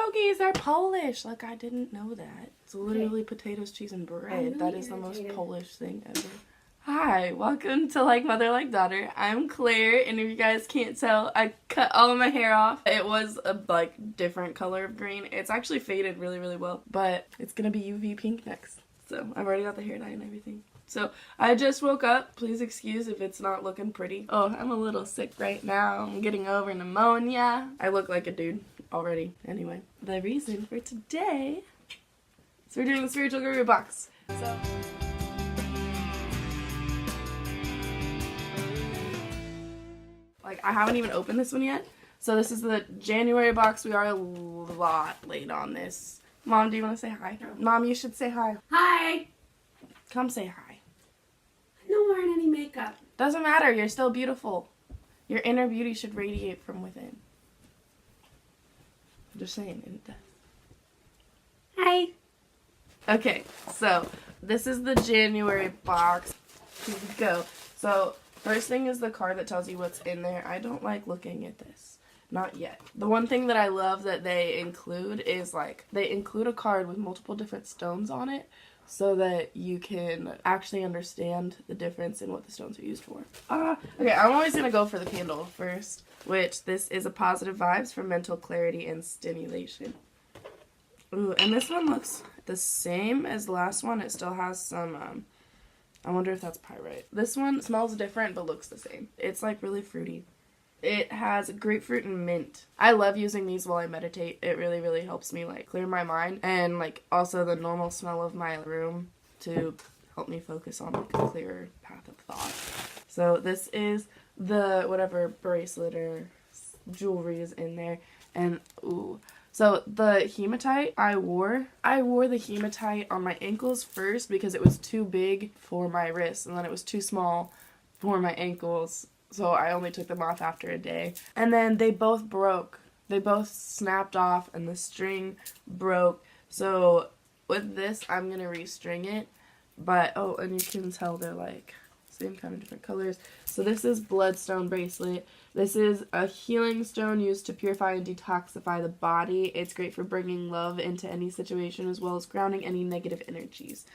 pierogies. They're Polish. Like, I didn't know that. It's literally potatoes, cheese, and bread. That is the most Polish thing ever. Hi, welcome to Like Mother, Like Daughter. I'm Claire, and if you guys can't tell, I cut all of my hair off. It was a different color of green. It's actually faded really, really well, but it's gonna be UV pink next. So I've already got the hair dye and everything. So I just woke up. Please excuse if it's not looking pretty. Oh, I'm a little sick right now. I'm getting over pneumonia. I look like a dude already. Anyway, the reason for today is we're doing the spiritual guru box. So. I haven't even opened this one yet. So this is the January box. We are a lot late on this. Mom, do you want to say hi? No. Mom, you should say hi. Hi. Come say hi. I'm not wearing any makeup. Doesn't matter. You're still beautiful. Your inner beauty should radiate from within. I'm just saying. It does. Hi. Okay, so this is the January box. Here we go. So first thing is the card that tells you what's in there. I don't like looking at this. Not yet. The one thing that I love that they include is they include a card with multiple different stones on it so that you can actually understand the difference in what the stones are used for. Okay, I'm always going to go for the candle first, which this is a positive vibes for mental clarity and stimulation. Ooh, and this one looks the same as the last one. It still has some, I wonder if that's pyrite. This one smells different but looks the same. It's really fruity. It has grapefruit and mint. I love using these while I meditate. It really, really helps me clear my mind and also the normal smell of my room to help me focus on a clearer path of thought. So this is the whatever bracelet or jewelry is in there, and ooh. So the hematite I wore the hematite on my ankles first because it was too big for my wrists, and then it was too small for my ankles. So I only took them off after a day. And then they both broke. They both snapped off and the string broke. So with this, I'm going to restring it. But, oh, and you can tell they're same kind of different colors. So this is Bloodstone Bracelet. This is a healing stone used to purify and detoxify the body. It's great for bringing love into any situation as well as grounding any negative energies.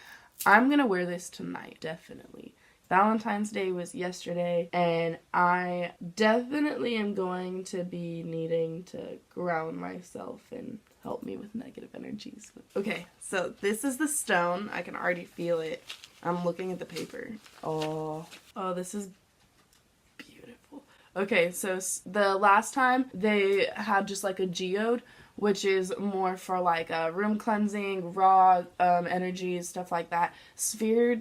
I'm going to wear this tonight, definitely. Valentine's Day was yesterday, and I definitely am going to be needing to ground myself and help me with negative energies. Okay, so this is the stone. I can already feel it. I'm looking at the paper. Oh, this is beautiful. Okay, so the last time they had just a geode, which is more for room cleansing, raw energies, stuff like that. Sphere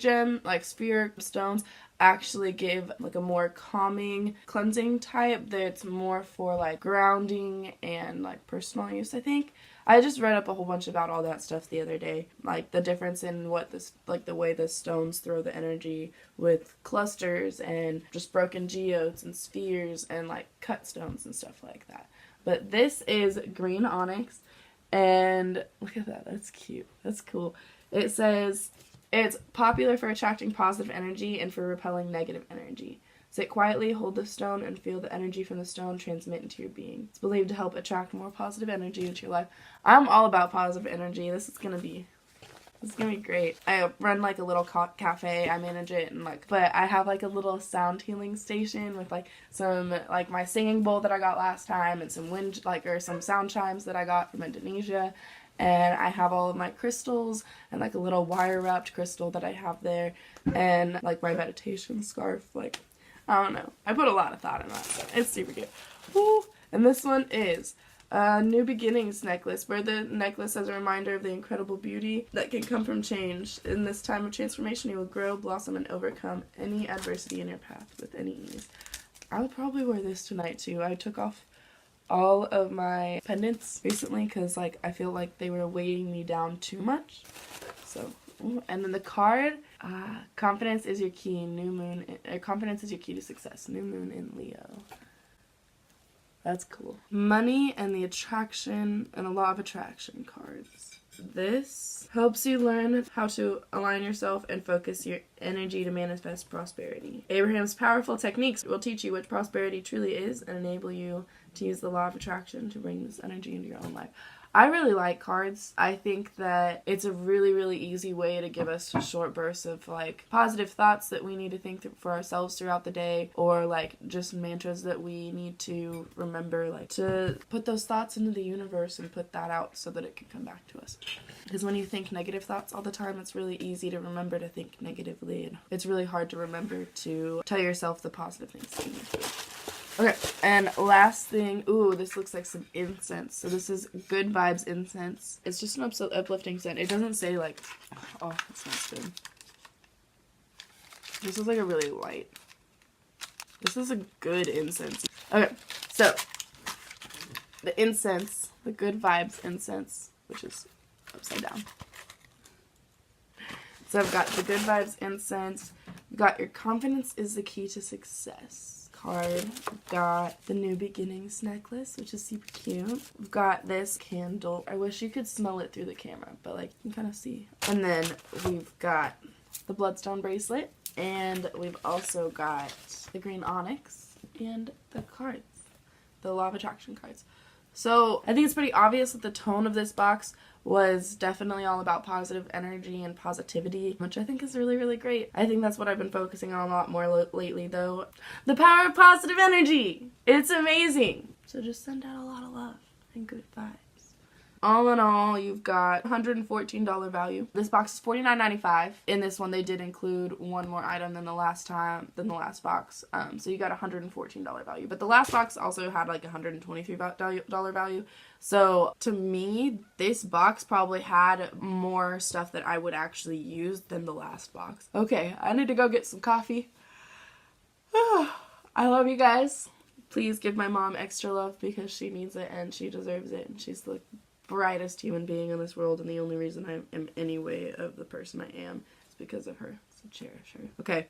stones actually give a more calming cleansing type that's more for grounding and personal use, I think. I just read up a whole bunch about all that stuff the other day, the difference in what this the way the stones throw the energy with clusters and just broken geodes and spheres and cut stones and stuff like that. But this is green onyx, and look at that. That's cute. That's cool. It says it's popular for attracting positive energy and for repelling negative energy. Sit quietly, hold the stone, and feel the energy from the stone transmit into your being. It's believed to help attract more positive energy into your life. I'm all about positive energy. This is gonna be great. I run a little cafe. I manage it, and but I have a little sound healing station with some my singing bowl that I got last time, and some wind or some sound chimes that I got from Indonesia, and I have all of my crystals and a little wire wrapped crystal that I have there, and my meditation scarf. I don't know. I put a lot of thought in that, so it's super cute. Woo! And this one is a New Beginnings necklace. Wear the necklace as a reminder of the incredible beauty that can come from change. In this time of transformation, you will grow, blossom, and overcome any adversity in your path with any ease. I would probably wear this tonight, too. I took off all of my pendants recently because, I feel like they were weighing me down too much. So, and then the card, confidence is your key. Confidence is your key to success. New moon in Leo. That's cool. Money and the attraction and a law of attraction cards. This helps you learn how to align yourself and focus your energy to manifest prosperity. Abraham's powerful techniques will teach you what prosperity truly is and enable you to use the law of attraction to bring this energy into your own life. I really like cards. I think that it's a really, really easy way to give us short bursts of like positive thoughts that we need to think for ourselves throughout the day, or like just mantras that we need to remember, like to put those thoughts into the universe and put that out so that it can come back to us. Because when you think negative thoughts all the time, it's really easy to remember to think negatively, and it's really hard to remember to tell yourself the positive things that you need to do. Okay, and last thing, ooh, this looks like some incense. So this is Good Vibes Incense. It's just an uplifting scent. It doesn't say like, oh, that smells good. This is like a really light. This is a good incense. Okay, so the incense, the Good Vibes Incense, which is upside down. So I've got the Good Vibes Incense. We've got Your Confidence is the Key to Success card. We've got the New Beginnings necklace, which is super cute. We've got this candle. I wish you could smell it through the camera, but like you can kind of see. And then we've got the Bloodstone Bracelet, and we've also got the green Onyx and the cards, the Law of Attraction cards. So I think it's pretty obvious that the tone of this box was definitely all about positive energy and positivity, which I think is really, really great. I think that's what I've been focusing on a lot more lately, though. The power of positive energy! It's amazing! So just send out a lot of love and good vibes. All in all, you've got $114 value. This box is $49.95. In this one, they did include one more item than the last box. So you got $114 value. But the last box also had like $123 value. So to me, this box probably had more stuff that I would actually use than the last box. Okay, I need to go get some coffee. I love you guys. Please give my mom extra love because she needs it and she deserves it. And she's the brightest human being in this world, and the only reason I am any way of the person I am is because of her. So cherish her. Okay,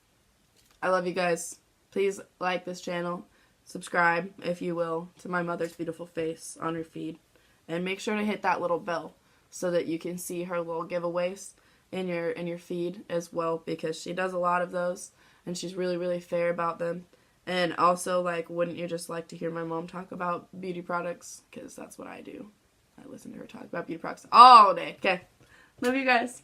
I love you guys. Please like this channel, subscribe if you will to my mother's beautiful face on her feed, and make sure to hit that little bell so that you can see her little giveaways in your feed as well, because she does a lot of those and she's really, really fair about them. And also, like, wouldn't you just like to hear my mom talk about beauty products? Because that's what I do. I listen to her talk about beauty products all day. Okay. Love you guys.